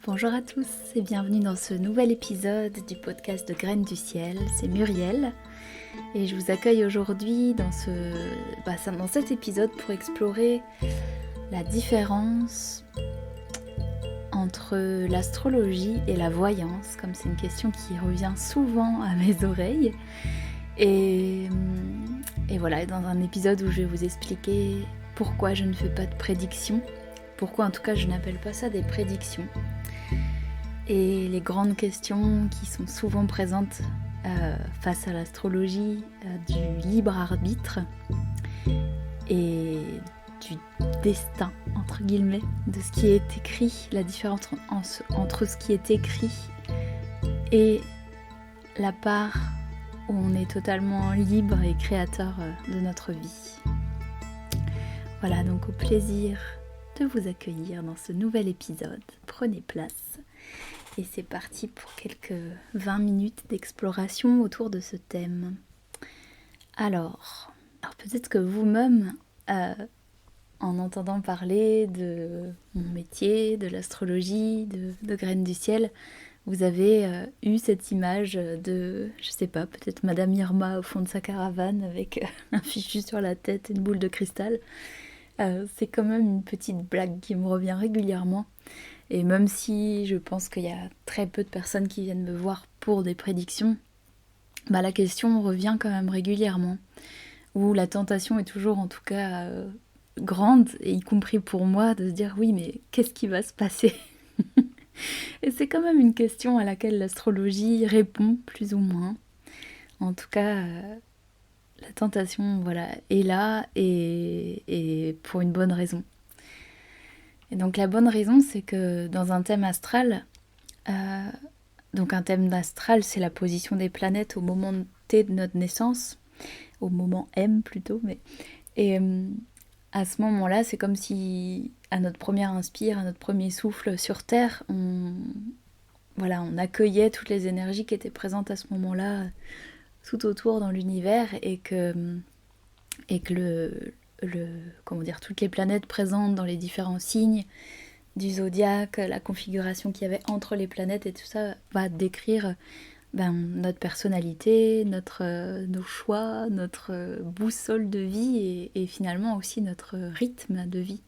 Bonjour à tous et bienvenue dans ce nouvel épisode du podcast de Graines du Ciel. C'est Muriel et je vous accueille aujourd'hui dans cet épisode pour explorer la différence entre l'astrologie et la voyance, comme c'est une question qui revient souvent à mes oreilles. Et voilà, dans un épisode où je vais vous expliquer pourquoi je ne fais pas de prédictions, pourquoi en tout cas je n'appelle pas ça des prédictions, et les grandes questions qui sont souvent présentes face à l'astrologie, du libre arbitre et du destin, entre guillemets, de ce qui est écrit, la différence entre ce qui est écrit et la part où on est totalement libre et créateur de notre vie. Voilà, donc au plaisir de vous accueillir dans ce nouvel épisode. Prenez place. Et c'est parti pour quelques 20 minutes d'exploration autour de ce thème. Alors peut-être que vous-même, en entendant parler de mon métier, de l'astrologie, de Graines du Ciel, vous avez eu cette image de, je sais pas, peut-être Madame Irma au fond de sa caravane avec un fichu sur la tête et une boule de cristal. C'est quand même une petite blague qui me revient régulièrement. Et même si je pense qu'il y a très peu de personnes qui viennent me voir pour des prédictions, la question revient quand même régulièrement. Où la tentation est toujours en tout cas grande, et y compris pour moi, de se dire oui, mais qu'est-ce qui va se passer? Et c'est quand même une question à laquelle l'astrologie répond plus ou moins. En tout cas, la tentation est là et pour une bonne raison. Et donc la bonne raison, c'est que dans un thème astral, donc un thème astral, c'est la position des planètes au moment T de notre naissance, au moment M plutôt, et à ce moment-là, c'est comme si à notre première inspire, à notre premier souffle sur Terre, on accueillait toutes les énergies qui étaient présentes à ce moment-là tout autour dans l'univers, et que toutes les planètes présentes dans les différents signes du zodiaque, la configuration qu'il y avait entre les planètes et tout ça va décrire notre personnalité, nos choix, notre boussole de vie et finalement aussi notre rythme de vie.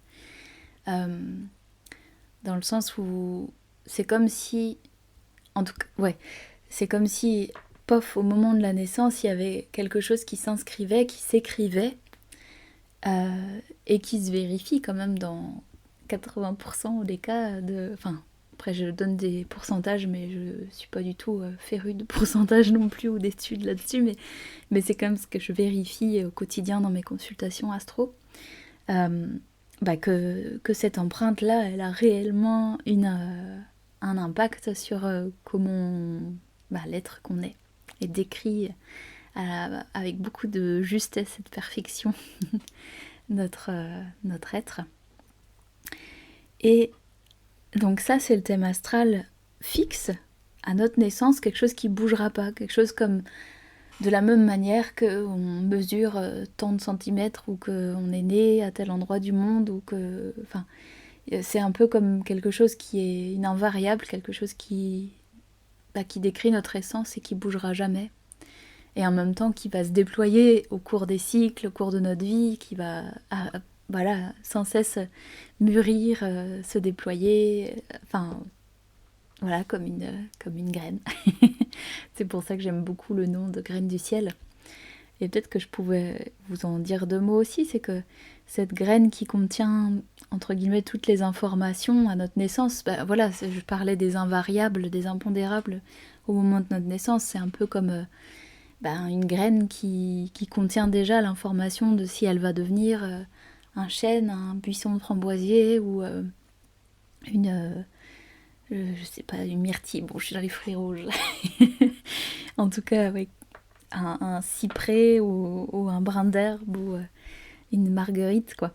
Dans le sens où c'est comme si, c'est comme si, pof, au moment de la naissance, il y avait quelque chose qui s'inscrivait, qui s'écrivait, et qui se vérifie quand même dans 80% des cas après je donne des pourcentages, mais je suis pas du tout férue de pourcentage non plus ou d'études là-dessus, mais c'est quand même ce que je vérifie au quotidien dans mes consultations astro, que cette empreinte-là, elle a réellement un impact sur comment l'être qu'on est décrit avec beaucoup de justesse et de perfection notre être. Et donc ça, c'est le thème astral fixe à notre naissance, quelque chose qui bougera pas, quelque chose comme de la même manière qu'on mesure tant de centimètres ou qu'on est né à tel endroit du monde, ou que, c'est un peu comme quelque chose qui est une invariable, quelque chose qui décrit notre essence et qui bougera jamais. Et en même temps qui va se déployer au cours des cycles, au cours de notre vie, qui va sans cesse mûrir, se déployer, comme une graine. C'est pour ça que j'aime beaucoup le nom de Graines du Ciel. Et peut-être que je pouvais vous en dire deux mots aussi, c'est que cette graine qui contient, entre guillemets, toutes les informations à notre naissance, je parlais des invariables, des impondérables au moment de notre naissance, c'est un peu comme une graine qui contient déjà l'information de si elle va devenir un chêne, un buisson de framboisier ou une myrtille. Bon, je suis dans les fruits rouges. En tout cas, oui, un cyprès ou un brin d'herbe ou une marguerite, quoi.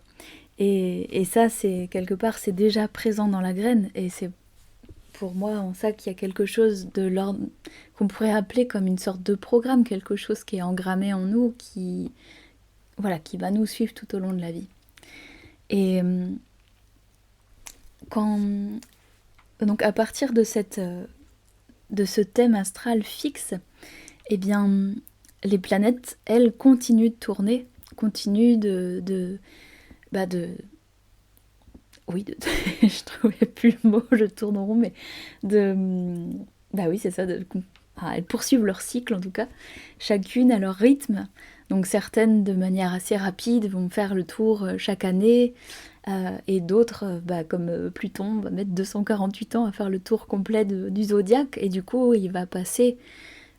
Et ça, c'est quelque part, c'est déjà présent dans la graine, et c'est pour moi en ça qu'il y a quelque chose de l'ordre qu'on pourrait appeler comme une sorte de programme, quelque chose qui est engrammé en nous, qui va nous suivre tout au long de la vie. Et quand donc à partir de ce thème astral fixe, eh bien, les planètes, elles, continuent de tourner, continuent je trouvais plus le mot, je tourne en rond, mais oui, c'est ça, elles poursuivent leur cycle en tout cas, chacune à leur rythme. Donc certaines de manière assez rapide vont faire le tour chaque année, et d'autres, comme Pluton, va mettre 248 ans à faire le tour complet du zodiaque, et du coup il va passer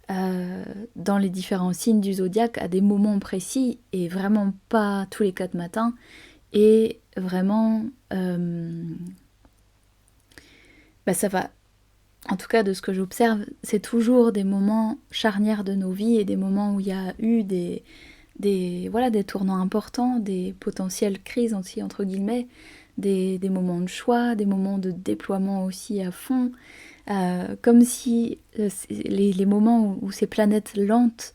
dans les différents signes du zodiaque à des moments précis, et vraiment pas tous les 4 matins, et vraiment ça va, en tout cas de ce que j'observe, c'est toujours des moments charnières de nos vies, et des moments où il y a eu des tournants importants, des potentielles crises aussi entre guillemets, des moments de choix, des moments de déploiement aussi à fond, comme si les moments où ces planètes lentes,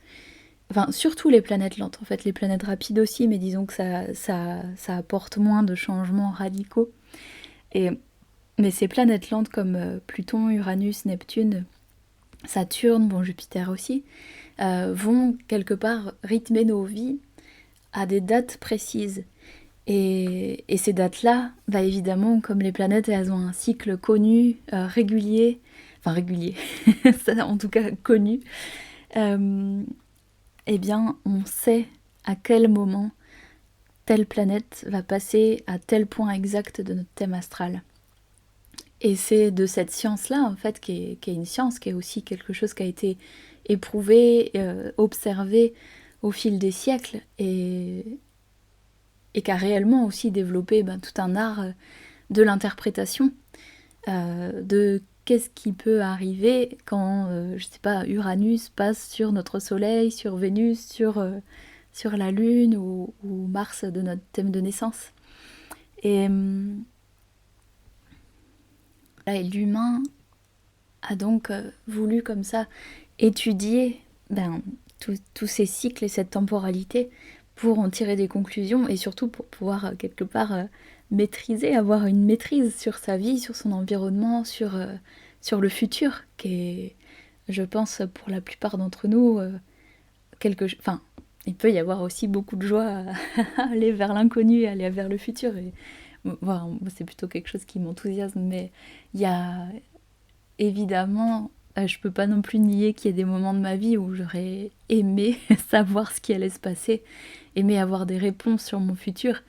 enfin surtout les planètes lentes en fait, les planètes rapides aussi, mais disons que ça apporte moins de changements radicaux, mais ces planètes lentes comme Pluton, Uranus, Neptune, Saturne, bon Jupiter aussi, vont quelque part rythmer nos vies à des dates précises. Et ces dates-là, évidemment, comme les planètes, elles ont un cycle connu, régulier, ça, en tout cas connu, eh bien, on sait à quel moment telle planète va passer à tel point exact de notre thème astral. Et c'est de cette science-là, en fait, qui est une science, qui est aussi quelque chose qui a été éprouvé, observé au fil des siècles, et qui a réellement aussi développé tout un art de l'interprétation, de qu'est-ce qui peut arriver quand, je sais pas, Uranus passe sur notre Soleil, sur Vénus, sur la Lune, ou Mars de notre thème de naissance. Et l'humain a donc voulu comme ça étudier tous ces cycles et cette temporalité pour en tirer des conclusions, et surtout pour pouvoir quelque part avoir une maîtrise sur sa vie, sur son environnement, sur le futur, qui est, je pense, pour la plupart d'entre nous, il peut y avoir aussi beaucoup de joie à aller vers l'inconnu, à aller vers le futur, et moi, c'est plutôt quelque chose qui m'enthousiasme, mais il y a évidemment, je peux pas non plus nier qu'il y ait des moments de ma vie où j'aurais aimé savoir ce qui allait se passer, aimé avoir des réponses sur mon futur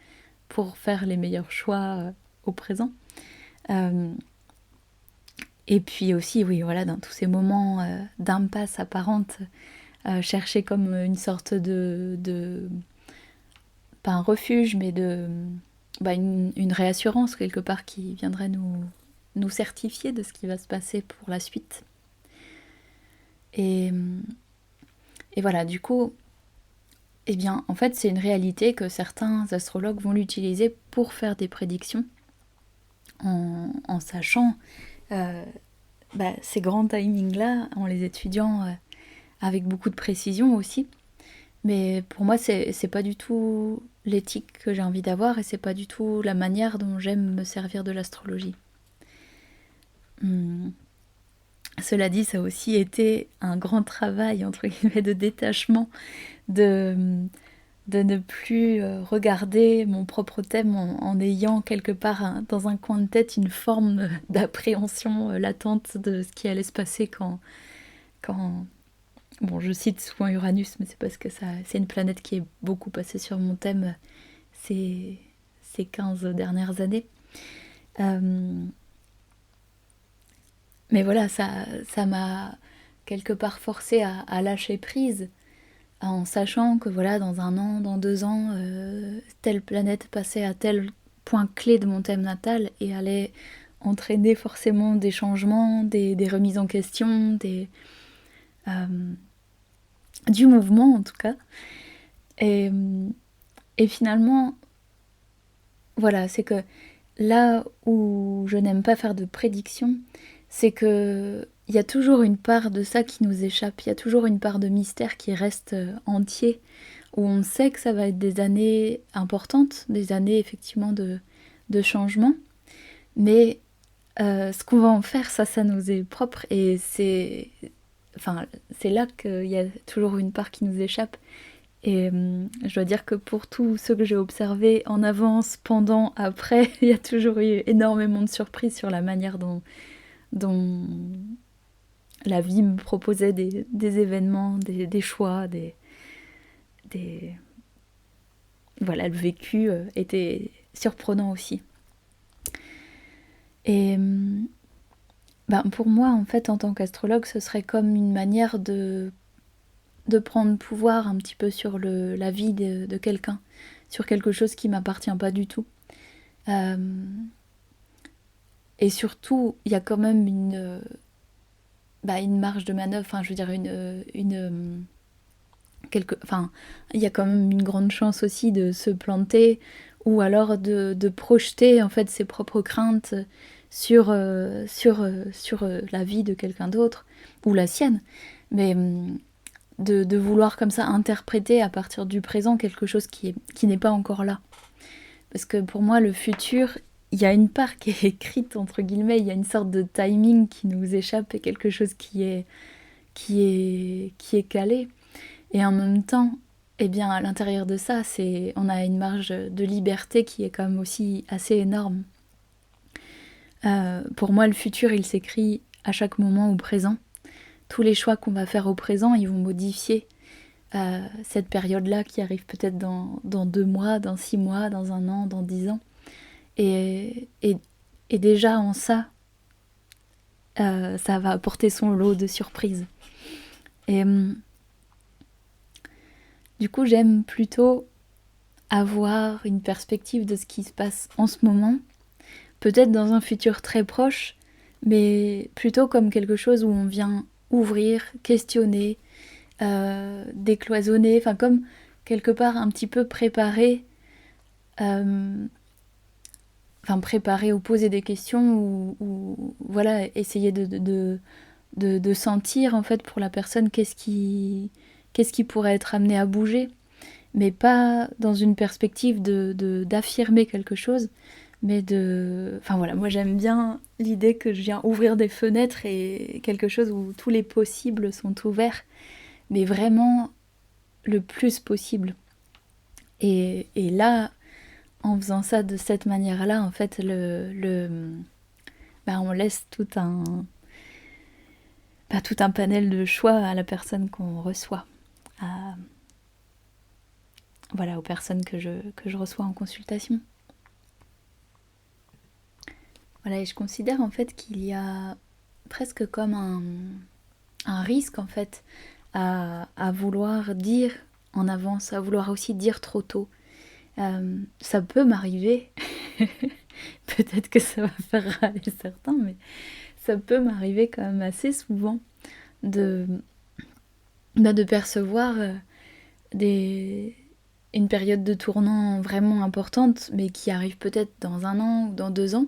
pour faire les meilleurs choix au présent. Et puis aussi, oui, voilà, dans tous ces moments d'impasse apparente, chercher comme une sorte pas un refuge, mais une réassurance quelque part qui viendrait nous certifier de ce qui va se passer pour la suite. Et voilà, du coup, eh bien, en fait, c'est une réalité que certains astrologues vont l'utiliser pour faire des prédictions, en sachant ces grands timings-là, en les étudiant avec beaucoup de précision aussi. Mais pour moi, c'est pas du tout l'éthique que j'ai envie d'avoir, et c'est pas du tout la manière dont j'aime me servir de l'astrologie. Cela dit, ça a aussi été un grand travail, entre guillemets, de détachement, de ne plus regarder mon propre thème en ayant quelque part dans un coin de tête une forme d'appréhension latente de ce qui allait se passer quand bon, je cite souvent Uranus, mais c'est parce que c'est une planète qui est beaucoup passée sur mon thème ces 15 dernières années. Mais voilà, ça m'a quelque part forcé à lâcher prise, en sachant que voilà, dans 1 an, dans 2 ans, telle planète passait à tel point clé de mon thème natal et allait entraîner forcément des changements, des remises en question, du mouvement en tout cas. Et finalement, voilà, c'est que là où je n'aime pas faire de prédictions, c'est que il y a toujours une part de ça qui nous échappe, il y a toujours une part de mystère qui reste entier, où on sait que ça va être des années importantes, des années effectivement de changement, mais ce qu'on va en faire, ça nous est propre et c'est là qu'il y a toujours une part qui nous échappe. Et je dois dire que pour tous ceux que j'ai observés en avance, pendant, après, il y a toujours eu énormément de surprises sur la manière dont la vie me proposait des événements, des choix, voilà, le vécu était surprenant aussi. Et pour moi, en fait, en tant qu'astrologue, ce serait comme une manière de prendre pouvoir un petit peu sur la vie de quelqu'un, sur quelque chose qui m'appartient pas du tout. Et surtout, il y a quand même une marge de manœuvre, enfin, je veux dire, il y a quand même une grande chance aussi de se planter ou alors de projeter en fait ses propres craintes sur la vie de quelqu'un d'autre ou la sienne, mais de vouloir comme ça interpréter à partir du présent quelque chose qui n'est pas encore là. Parce que pour moi, le futur, il y a une part qui est écrite, entre guillemets, il y a une sorte de timing qui nous échappe et quelque chose qui est calé. Et en même temps, eh bien, à l'intérieur de ça, on a une marge de liberté qui est quand même aussi assez énorme. Pour moi, le futur, il s'écrit à chaque moment au présent. Tous les choix qu'on va faire au présent, ils vont modifier cette période-là qui arrive peut-être dans 2 mois, dans 6 mois, dans 1 an, dans 10 ans. Et déjà en ça, ça va apporter son lot de surprises. Et du coup, j'aime plutôt avoir une perspective de ce qui se passe en ce moment, peut-être dans un futur très proche, mais plutôt comme quelque chose où on vient ouvrir, questionner, décloisonner, enfin comme quelque part un petit peu préparer, préparer ou poser des questions ou voilà, essayer de sentir en fait pour la personne qu'est-ce qui pourrait être amené à bouger, mais pas dans une perspective d'affirmer quelque chose, mais moi j'aime bien l'idée que je viens ouvrir des fenêtres et quelque chose où tous les possibles sont ouverts, mais vraiment le plus possible. Et là, en faisant ça de cette manière-là, en fait, on laisse tout un panel de choix à la personne qu'on reçoit. Aux personnes que je reçois en consultation. Voilà, et je considère en fait qu'il y a presque comme un risque en fait à vouloir dire en avance, à vouloir aussi dire trop tôt. Ça peut m'arriver, peut-être que ça va faire râler certains, mais ça peut m'arriver quand même assez souvent de percevoir une période de tournant vraiment importante, mais qui arrive peut-être dans 1 an ou dans 2 ans,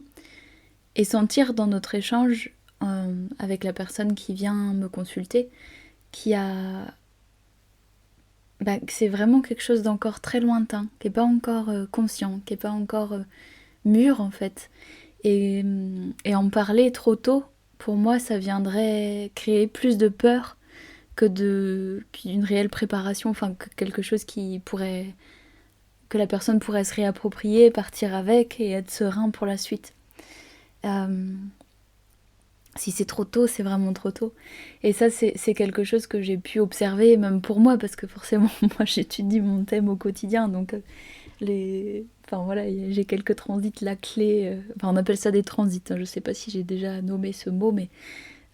et sentir dans notre échange avec la personne qui vient me consulter que c'est vraiment quelque chose d'encore très lointain, qui n'est pas encore conscient, qui n'est pas encore mûr en fait. Et en parler trop tôt, pour moi, ça viendrait créer plus de peur qu'une réelle préparation, enfin que quelque chose que la personne pourrait se réapproprier, partir avec et être serein pour la suite. Si c'est trop tôt, c'est vraiment trop tôt. Et ça, c'est quelque chose que j'ai pu observer, même pour moi, parce que forcément, moi, j'étudie mon thème au quotidien, donc j'ai quelques transits, la clé, on appelle ça des transits, hein, je sais pas si j'ai déjà nommé ce mot, mais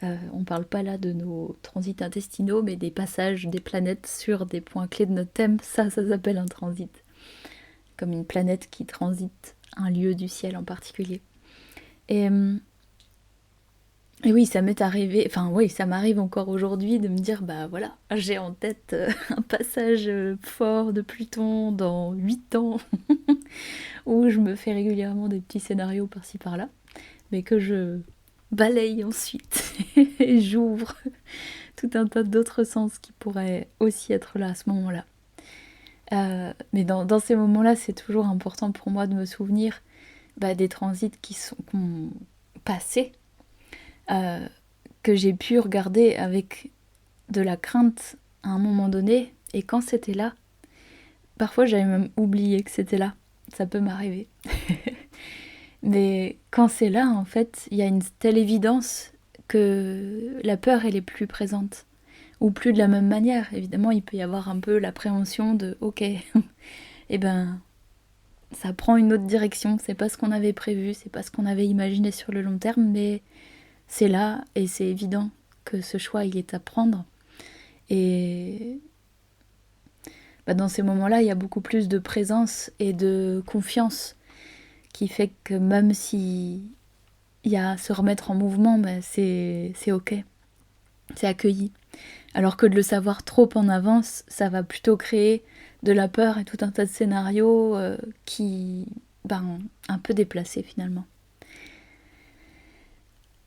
on parle pas là de nos transits intestinaux, mais des passages des planètes sur des points clés de notre thème, ça s'appelle un transit. Comme une planète qui transite un lieu du ciel en particulier. Et oui, ça m'est arrivé, ça m'arrive encore aujourd'hui de me dire, j'ai en tête un passage fort de Pluton dans 8 ans, où je me fais régulièrement des petits scénarios par-ci par-là, mais que je balaye ensuite et j'ouvre tout un tas d'autres sens qui pourraient aussi être là à ce moment-là. Mais dans ces moments-là, c'est toujours important pour moi de me souvenir des transits qui sont passé que j'ai pu regarder avec de la crainte à un moment donné, et quand c'était là, parfois j'avais même oublié que c'était là, ça peut m'arriver. Mais quand c'est là, en fait, il y a une telle évidence que la peur, elle est plus présente. Ou plus de la même manière. Évidemment, il peut y avoir un peu l'appréhension de « ok, eh ben, ça prend une autre direction, c'est pas ce qu'on avait prévu, c'est pas ce qu'on avait imaginé sur le long terme, mais c'est là et c'est évident que ce choix, il est à prendre. » Et dans ces moments-là, il y a beaucoup plus de présence et de confiance qui fait que même si il y a à se remettre en mouvement, c'est ok, c'est accueilli. Alors que de le savoir trop en avance, ça va plutôt créer de la peur et tout un tas de scénarios qui, un peu déplacés finalement.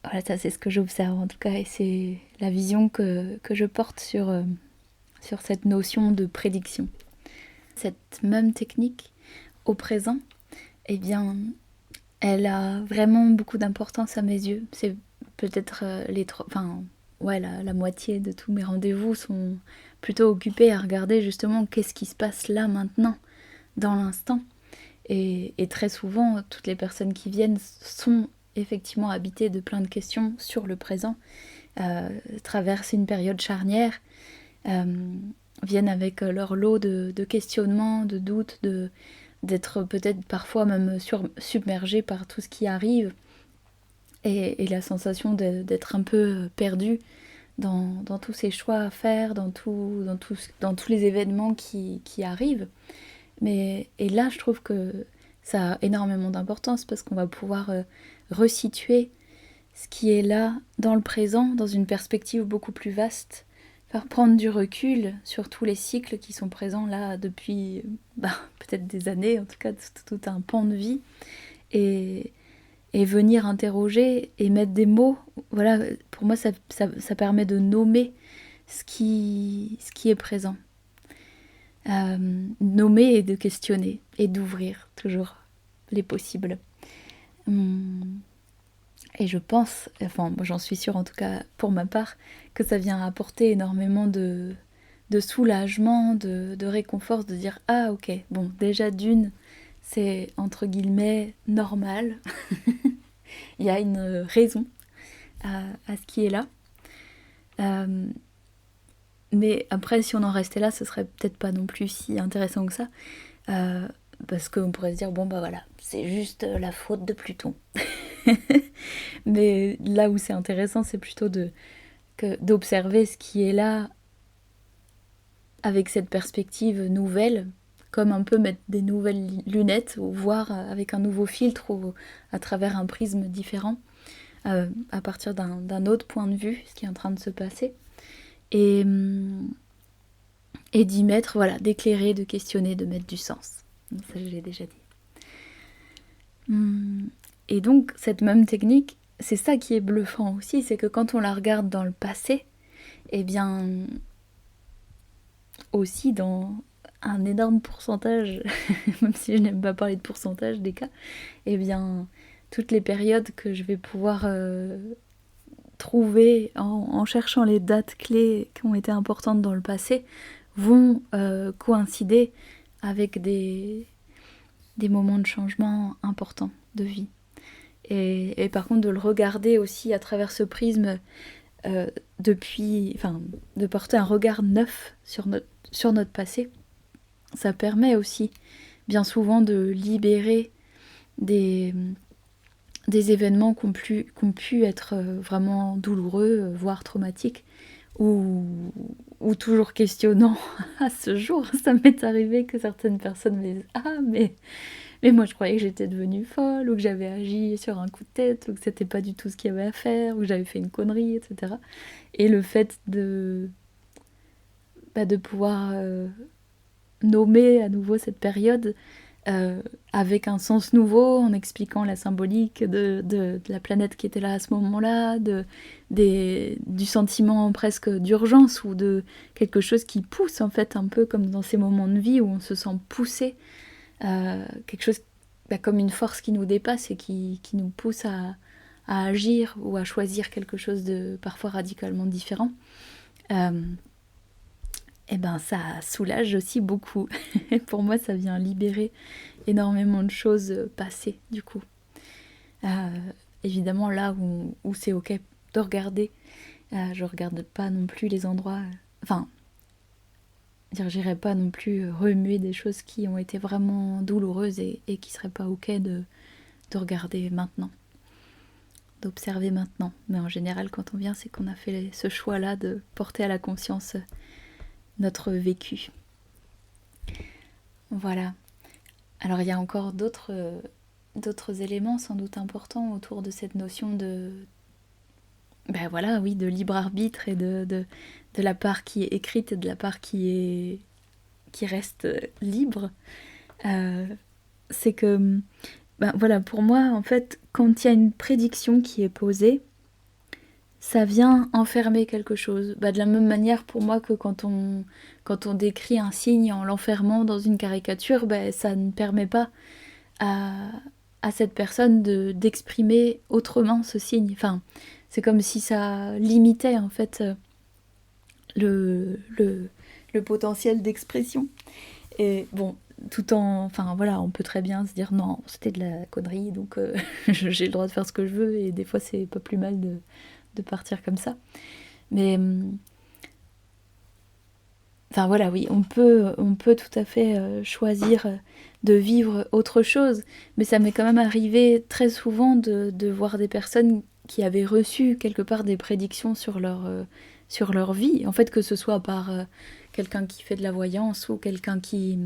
Voilà, ça c'est ce que j'observe en tout cas, et c'est la vision que je porte sur cette notion de prédiction. Cette même technique au présent, eh bien, elle a vraiment beaucoup d'importance à mes yeux. C'est peut-être la moitié de tous mes rendez-vous sont plutôt occupés à regarder justement qu'est-ce qui se passe là maintenant, dans l'instant. Et très souvent, toutes les personnes qui viennent sont effectivement habitées de plein de questions sur le présent, traversent une période charnière, viennent avec leur lot de questionnements, de doutes, d'être peut-être parfois même submergés par tout ce qui arrive, et la sensation d'être un peu perdu dans tous ces choix à faire, dans tous les événements qui arrivent. Et là, je trouve que ça a énormément d'importance parce qu'on va pouvoir resituer ce qui est là dans le présent, dans une perspective beaucoup plus vaste, faire prendre du recul sur tous les cycles qui sont présents là depuis peut-être des années, en tout cas tout un pan de vie, et venir interroger et mettre des mots. Voilà, pour moi ça permet de nommer ce qui est présent. Nommer et de questionner et d'ouvrir toujours les possibles. Et je pense, moi j'en suis sûre en tout cas pour ma part, que ça vient apporter énormément de soulagement, de réconfort, de dire ah ok, bon déjà d'une, c'est entre guillemets normal, il y a une raison à ce qui est là. Mais après, si on en restait là, ce serait peut-être pas non plus si intéressant que ça, parce qu'on pourrait se dire bon voilà, c'est juste la faute de Pluton. Mais là où c'est intéressant, c'est plutôt d'observer ce qui est là avec cette perspective nouvelle, comme un peu mettre des nouvelles lunettes ou voir avec un nouveau filtre ou à travers un prisme différent, à partir d'un autre point de vue, ce qui est en train de se passer. Et d'y mettre, d'éclairer, de questionner, de mettre du sens. Donc ça, je l'ai déjà dit. Et donc, cette même technique, c'est ça qui est bluffant aussi, c'est que quand on la regarde dans le passé, eh bien, aussi dans un énorme pourcentage, même si je n'aime pas parler de pourcentage des cas, eh bien, toutes les périodes que je vais pouvoir trouver en cherchant les dates clés qui ont été importantes dans le passé vont coïncider avec des moments de changement importants de vie. Et par contre, de le regarder aussi à travers ce prisme de porter un regard neuf sur notre passé, ça permet aussi bien souvent de libérer des événements qui ont pu être vraiment douloureux, voire traumatiques, ou toujours questionnants à ce jour. Ça m'est arrivé que certaines personnes me disent « Ah, mais moi je croyais que j'étais devenue folle, ou que j'avais agi sur un coup de tête, ou que c'était pas du tout ce qu'il y avait à faire, ou que j'avais fait une connerie, etc. » Et le fait de pouvoir nommer à nouveau cette période avec un sens nouveau, en expliquant la symbolique de la planète qui était là à ce moment-là, du sentiment presque d'urgence, ou de quelque chose qui pousse en fait, un peu comme dans ces moments de vie où on se sent poussé, quelque chose comme une force qui nous dépasse et qui nous pousse à agir ou à choisir quelque chose de parfois radicalement différent, et ben ça soulage aussi beaucoup. Pour moi, ça vient libérer énormément de choses passées, du coup. Évidemment, là où c'est ok de regarder, je regarde pas non plus les endroits... Enfin, j'irai pas non plus remuer des choses qui ont été vraiment douloureuses et qui seraient pas ok de regarder maintenant, d'observer maintenant. Mais en général, quand on vient, c'est qu'on a fait ce choix-là de porter à la conscience notre vécu. Voilà. Alors il y a encore d'autres éléments sans doute importants autour de cette notion de de libre arbitre et de la part qui est écrite et de la part qui reste libre. C'est que pour moi, en fait, quand il y a une prédiction qui est posée, ça vient enfermer quelque chose. De la même manière pour moi que quand on décrit un signe en l'enfermant dans une caricature, ça ne permet pas à cette personne d'exprimer autrement ce signe. Enfin, c'est comme si ça limitait en fait le potentiel d'expression. Et bon, on peut très bien se dire non, c'était de la connerie, donc j'ai le droit de faire ce que je veux, et des fois c'est pas plus mal de partir comme ça. Mais oui, on peut tout à fait choisir de vivre autre chose, mais ça m'est quand même arrivé très souvent de voir des personnes qui avaient reçu quelque part des prédictions sur leur vie, en fait, que ce soit par quelqu'un qui fait de la voyance ou quelqu'un qui...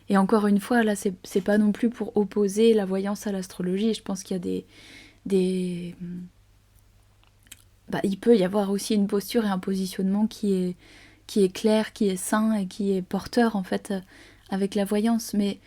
Et encore une fois, là, c'est pas non plus pour opposer la voyance à l'astrologie. Je pense qu'il y a il peut y avoir aussi une posture et un positionnement qui est clair, qui est sain et qui est porteur, en fait, avec la voyance. Mais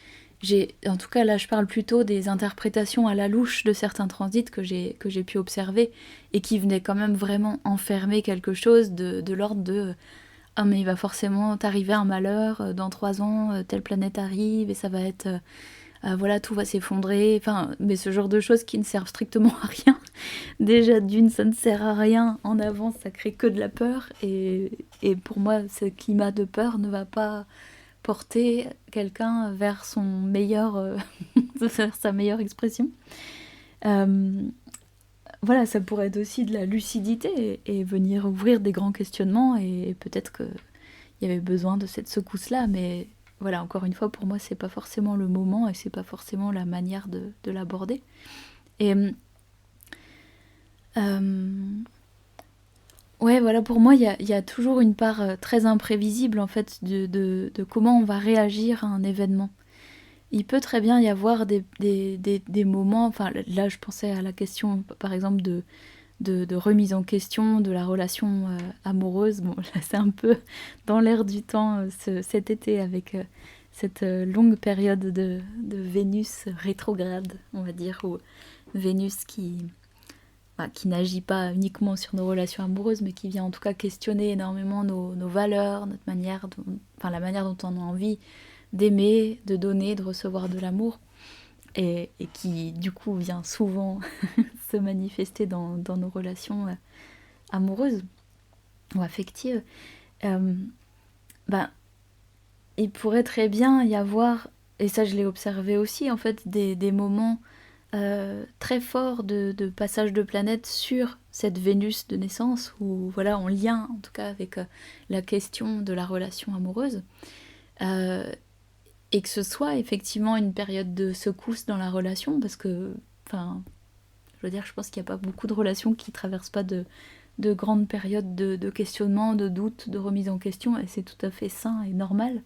en tout cas, là, je parle plutôt des interprétations à la louche de certains transits que j'ai pu observer et qui venaient quand même vraiment enfermer quelque chose de l'ordre de « Ah, mais il va forcément t'arriver un malheur, dans 3 ans, telle planète arrive et ça va être... tout va s'effondrer. » Enfin, mais ce genre de choses qui ne servent strictement à rien. Déjà, d'une, ça ne sert à rien. En avance, ça crée que de la peur. Et pour moi, ce climat de peur ne va pas porter quelqu'un vers son meilleur... vers sa meilleure expression. Ça pourrait être aussi de la lucidité et venir ouvrir des grands questionnements, et peut-être qu'il y avait besoin de cette secousse-là, mais voilà, encore une fois, pour moi, c'est pas forcément le moment et c'est pas forcément la manière de l'aborder. Et pour moi, il y a toujours une part très imprévisible, en fait, de comment on va réagir à un événement. Il peut très bien y avoir des moments... Enfin, là, je pensais à la question, par exemple, de remise en question de la relation amoureuse. Bon, là, c'est un peu dans l'air du temps cet été, avec cette longue période de Vénus rétrograde, on va dire, ou Vénus qui n'agit pas uniquement sur nos relations amoureuses, mais qui vient en tout cas questionner énormément nos valeurs, notre manière, la manière dont on a envie d'aimer, de donner, de recevoir de l'amour, et qui du coup vient souvent se manifester dans nos relations amoureuses ou affectives. Il pourrait très bien y avoir, et ça je l'ai observé aussi, en fait, des moments très forts de passage de planète sur cette Vénus de naissance, ou en lien en tout cas avec la question de la relation amoureuse, et que ce soit effectivement une période de secousse dans la relation, parce que je pense qu'il n'y a pas beaucoup de relations qui traversent pas de grandes périodes de questionnement, de doute, de remise en question, et c'est tout à fait sain et normal.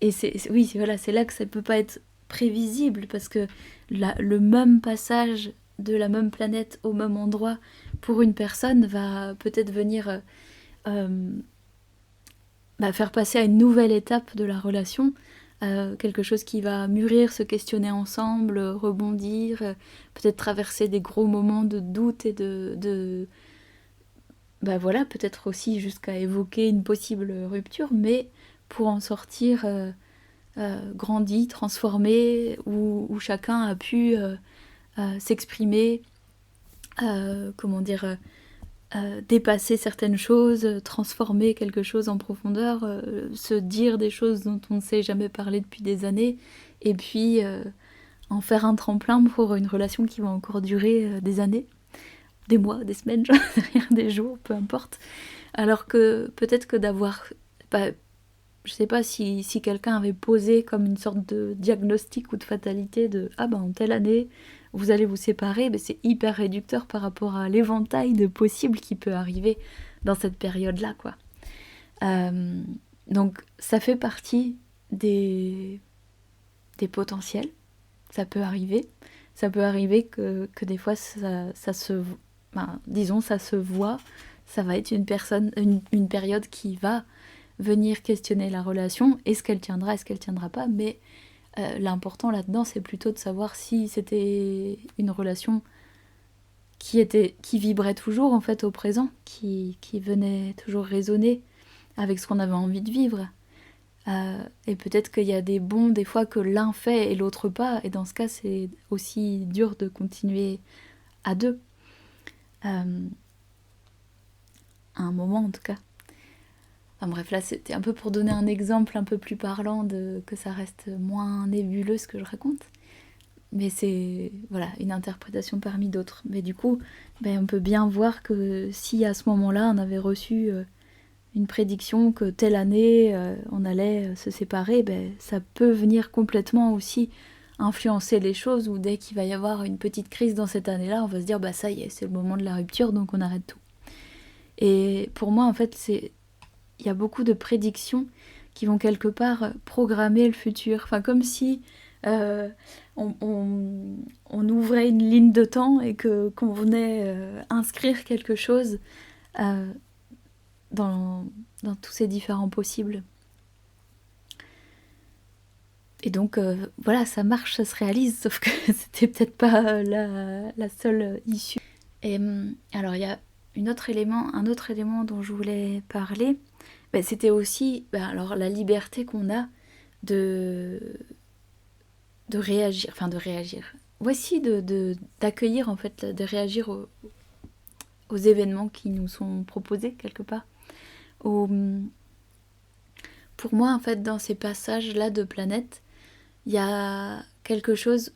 Et c'est là que ça peut pas être prévisible, parce que le même passage de la même planète au même endroit pour une personne va peut-être venir faire passer à une nouvelle étape de la relation, quelque chose qui va mûrir, se questionner ensemble, rebondir, peut-être traverser des gros moments de doute et peut-être aussi jusqu'à évoquer une possible rupture, mais pour en sortir grandi, transformé, où chacun a pu s'exprimer, dépasser certaines choses, transformer quelque chose en profondeur, se dire des choses dont on ne s'est jamais parlé depuis des années, et puis en faire un tremplin pour une relation qui va encore durer des années, des mois, des semaines, j'en sais rien, des jours, peu importe. Alors que peut-être que d'avoir... je sais pas si quelqu'un avait posé comme une sorte de diagnostic ou de fatalité de « Ah ben en telle année, vous allez vous séparer », ben c'est hyper réducteur par rapport à l'éventail de possibles qui peut arriver dans cette période-là, quoi. Donc ça fait partie des potentiels, ça peut arriver. Ça peut arriver que des fois ça se voit, ça va être une période qui va venir questionner la relation, est-ce qu'elle tiendra, est-ce qu'elle tiendra pas, mais l'important là-dedans c'est plutôt de savoir si c'était une relation qui vibrait toujours en fait au présent, qui venait toujours résonner avec ce qu'on avait envie de vivre. Et peut-être qu'il y a des bons des fois que l'un fait et l'autre pas, et dans ce cas c'est aussi dur de continuer à deux, à un moment en tout cas. Enfin bref, là c'était un peu pour donner un exemple un peu plus parlant, que ça reste moins nébuleux ce que je raconte, mais c'est voilà, une interprétation parmi d'autres. Mais du coup, on peut bien voir que si à ce moment-là on avait reçu une prédiction que telle année on allait se séparer, ça peut venir complètement aussi influencer les choses, ou dès qu'il va y avoir une petite crise dans cette année-là, on va se dire ça y est, c'est le moment de la rupture, donc on arrête tout. Et pour moi en fait il y a beaucoup de prédictions qui vont quelque part programmer le futur, enfin comme si on ouvrait une ligne de temps et qu'on venait inscrire quelque chose dans tous ces différents possibles. Et donc voilà, ça marche, ça se réalise, sauf que c'était peut-être pas la seule issue. Et alors il y a un autre élément dont je voulais parler, c'était aussi alors la liberté qu'on a de réagir, voici d'accueillir en fait, de réagir aux événements qui nous sont proposés quelque part. Pour moi en fait, dans ces passages là de planètes, il y a quelque chose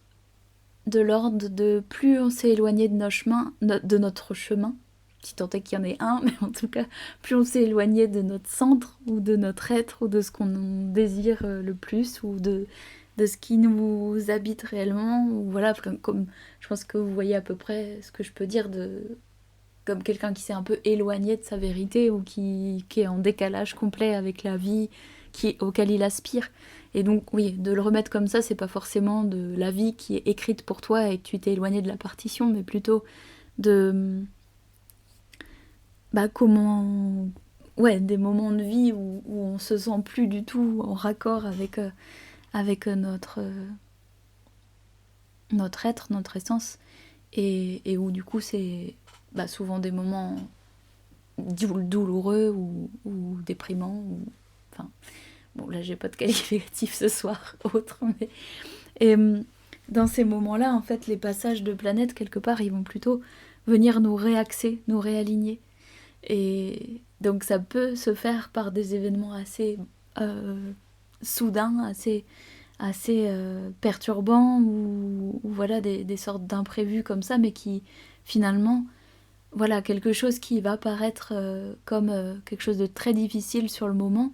de l'ordre de plus on s'est éloigné de notre chemin, si tant est qu'il y en ait un, mais en tout cas, plus on s'est éloigné de notre centre, ou de notre être, ou de ce qu'on désire le plus, ou de ce qui nous habite réellement, ou voilà, comme je pense que vous voyez à peu près ce que je peux dire, comme quelqu'un qui s'est un peu éloigné de sa vérité, ou qui est en décalage complet avec la vie auquel il aspire. Et donc oui, de le remettre comme ça, c'est pas forcément de la vie qui est écrite pour toi et que tu t'es éloigné de la partition, mais plutôt de des moments de vie où on se sent plus du tout en raccord avec notre être, notre essence, et où du coup c'est souvent des moments douloureux ou déprimants, enfin bon, là j'ai pas de qualificatif ce soir autre, mais et dans ces moments-là en fait, les passages de planètes quelque part, ils vont plutôt venir nous réaxer, nous réaligner. Et donc ça peut se faire par des événements assez soudains, assez perturbants, ou voilà, des sortes d'imprévus comme ça, mais qui finalement, voilà, quelque chose qui va paraître comme quelque chose de très difficile sur le moment,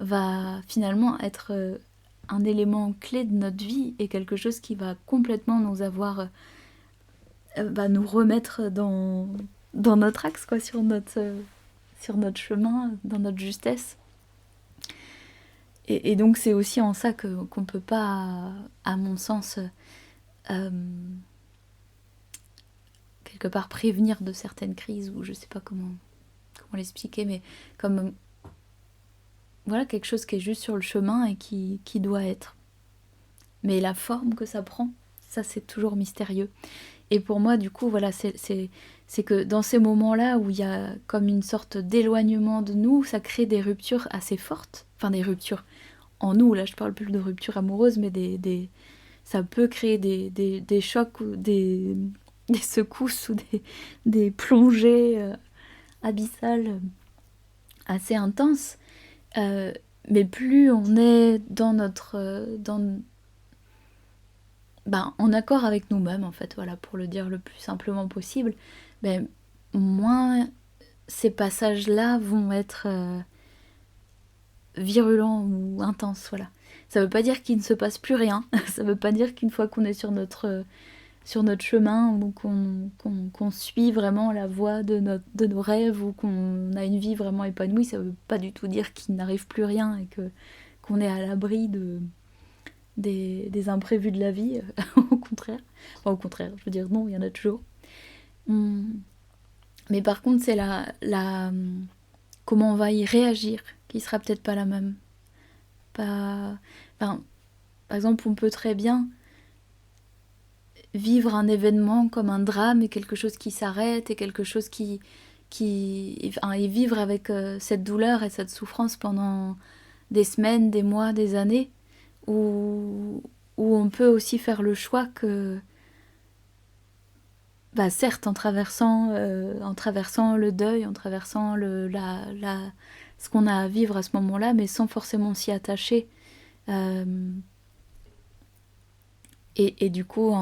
va finalement être un élément clé de notre vie, et quelque chose qui va complètement nous avoir nous remettre dans notre axe, quoi, sur notre chemin, dans notre justesse. Et donc c'est aussi en ça qu'on peut pas, à mon sens, quelque part prévenir de certaines crises, ou je sais pas comment l'expliquer, mais comme voilà, quelque chose qui est juste sur le chemin et qui doit être. Mais la forme que ça prend, ça c'est toujours mystérieux. Et pour moi, du coup, voilà, c'est que dans ces moments-là où il y a comme une sorte d'éloignement de nous, ça crée des ruptures assez fortes. Enfin, des ruptures en nous, là je parle plus de ruptures amoureuses, mais des ça peut créer des chocs ou des secousses ou des plongées abyssales assez intenses. Mais plus on est dans en accord avec nous-mêmes, en fait, voilà, pour le dire le plus simplement possible, ben, moins ces passages-là vont être virulents ou intenses, voilà. Ça veut pas dire qu'il ne se passe plus rien, ça veut pas dire qu'une fois qu'on est sur notre chemin ou qu'on suit vraiment la voie de nos rêves ou qu'on a une vie vraiment épanouie, ça veut pas du tout dire qu'il n'arrive plus rien et qu'on est à l'abri des imprévus de la vie, au contraire. Enfin, au contraire, je veux dire non, il y en a toujours. Mais par contre, c'est comment on va y réagir qui sera peut-être pas la même. Par exemple, on peut très bien vivre un événement comme un drame et quelque chose qui s'arrête et quelque chose et vivre avec cette douleur et cette souffrance pendant des semaines, des mois, des années, où on peut aussi faire le choix que certes en traversant le deuil, en traversant ce qu'on a à vivre à ce moment-là, mais sans forcément s'y attacher. Et du coup,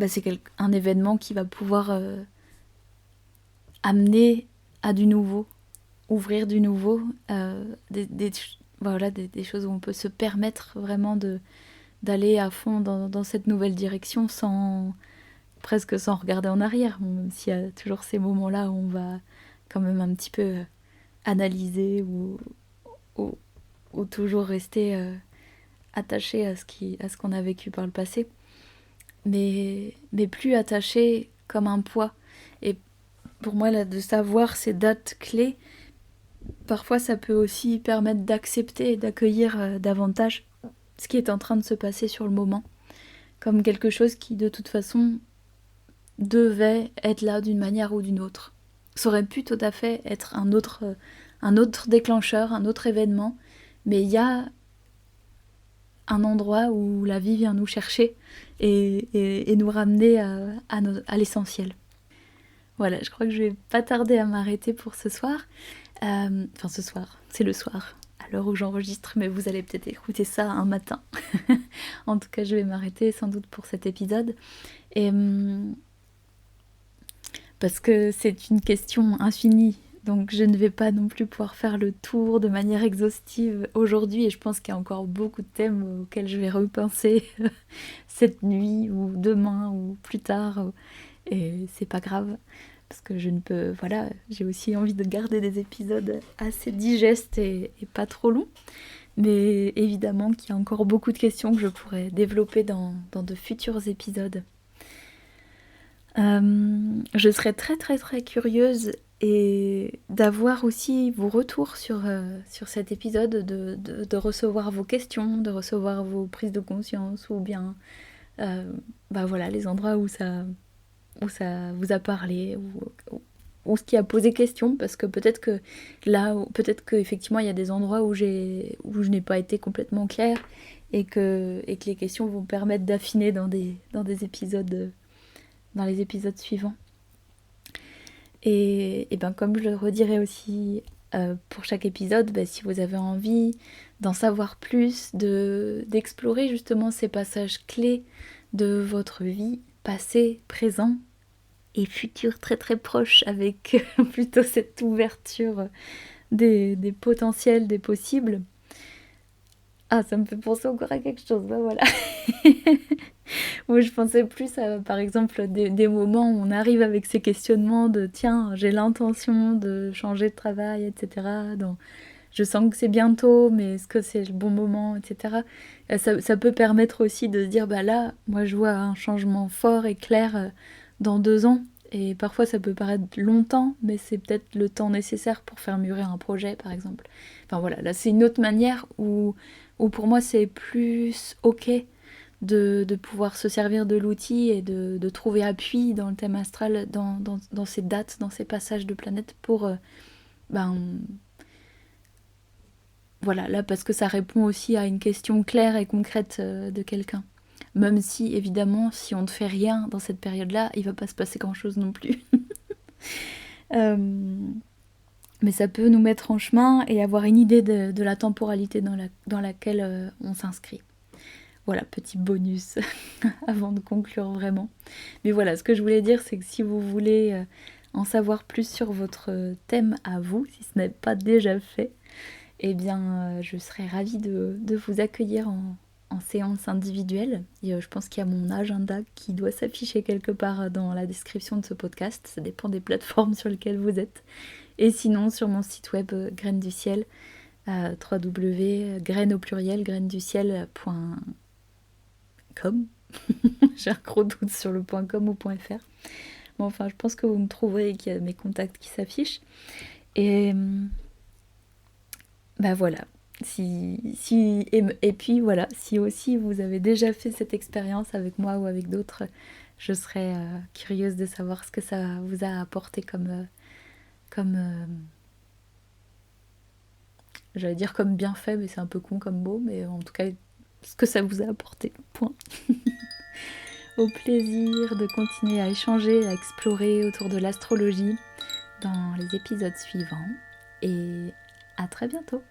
c'est un événement qui va pouvoir amener à du nouveau, ouvrir du nouveau, des choses où on peut se permettre vraiment d'aller à fond dans cette nouvelle direction presque sans regarder en arrière, même s'il y a toujours ces moments-là où on va quand même un petit peu analyser ou toujours rester attaché à ce qu'on a vécu par le passé, mais plus attaché comme un poids. Et pour moi, là, de savoir ces dates clés, parfois ça peut aussi permettre d'accepter et d'accueillir davantage ce qui est en train de se passer sur le moment, comme quelque chose qui de toute façon devait être là d'une manière ou d'une autre. Ça aurait pu tout à fait être un autre déclencheur, un autre événement, mais il y a un endroit où la vie vient nous chercher et nous ramener à l'essentiel. Voilà, je crois que je vais pas tarder à m'arrêter pour ce soir. Ce soir, c'est le soir, à l'heure où j'enregistre, mais vous allez peut-être écouter ça un matin. En tout cas, je vais m'arrêter sans doute pour cet épisode. Et parce que c'est une question infinie, donc je ne vais pas non plus pouvoir faire le tour de manière exhaustive aujourd'hui, et je pense qu'il y a encore beaucoup de thèmes auxquels je vais repenser cette nuit ou demain ou plus tard, et c'est pas grave, parce que j'ai aussi envie de garder des épisodes assez digestes et pas trop longs, mais évidemment qu'il y a encore beaucoup de questions que je pourrais développer dans de futurs épisodes. Je serais très très très curieuse et d'avoir aussi vos retours sur cet épisode, de recevoir vos questions, de recevoir vos prises de conscience ou bien les endroits où ça vous a parlé ou ce qui a posé question, parce que peut-être que effectivement il y a des endroits où je n'ai pas été complètement claire et que les questions vont permettre d'affiner dans des épisodes dans les épisodes suivants. Et comme je le redirai aussi pour chaque épisode, si vous avez envie d'en savoir plus, d'explorer justement ces passages clés de votre vie, passé, présent et futur très très proche, avec plutôt cette ouverture des potentiels, des possibles. Ah, ça me fait penser encore à quelque chose, voilà. Moi, je pensais plus à, par exemple, des moments où on arrive avec ces questionnements de tiens, j'ai l'intention de changer de travail, etc. Je sens que c'est bientôt, mais est-ce que c'est le bon moment, etc. Ça peut permettre aussi de se dire là, moi je vois un changement fort et clair dans 2 ans. Et parfois ça peut paraître longtemps, mais c'est peut-être le temps nécessaire pour faire mûrir un projet, par exemple. Enfin voilà, là c'est une autre manière où pour moi c'est plus ok de pouvoir se servir de l'outil et de trouver appui dans le thème astral, dans ces dates, dans ces passages de planètes pour voilà, là parce que ça répond aussi à une question claire et concrète de quelqu'un. Même si, évidemment, si on ne fait rien dans cette période-là, il va pas se passer grand-chose non plus. Mais ça peut nous mettre en chemin et avoir une idée de la temporalité dans laquelle on s'inscrit. Voilà, petit bonus avant de conclure vraiment. Mais voilà, ce que je voulais dire, c'est que si vous voulez en savoir plus sur votre thème à vous, si ce n'est pas déjà fait, eh bien, je serais ravie de vous accueillir en séance individuelle. Et je pense qu'il y a mon agenda qui doit s'afficher quelque part dans la description de ce podcast. Ça dépend des plateformes sur lesquelles vous êtes. Et sinon, sur mon site web Graines du Ciel, www.graines au pluriel, grainesduciel.com. J'ai un gros doute sur le .com ou .fr. Bon, enfin, je pense que vous me trouverez et qu'il y a mes contacts qui s'affichent. Et bah voilà. Et puis voilà, si aussi vous avez déjà fait cette expérience avec moi ou avec d'autres, je serais curieuse de savoir ce que ça vous a apporté j'allais dire comme bienfait, mais c'est un peu con comme mot, mais en tout cas, ce que ça vous a apporté. Point. Au plaisir de continuer à échanger, à explorer autour de l'astrologie dans les épisodes suivants. Et à très bientôt.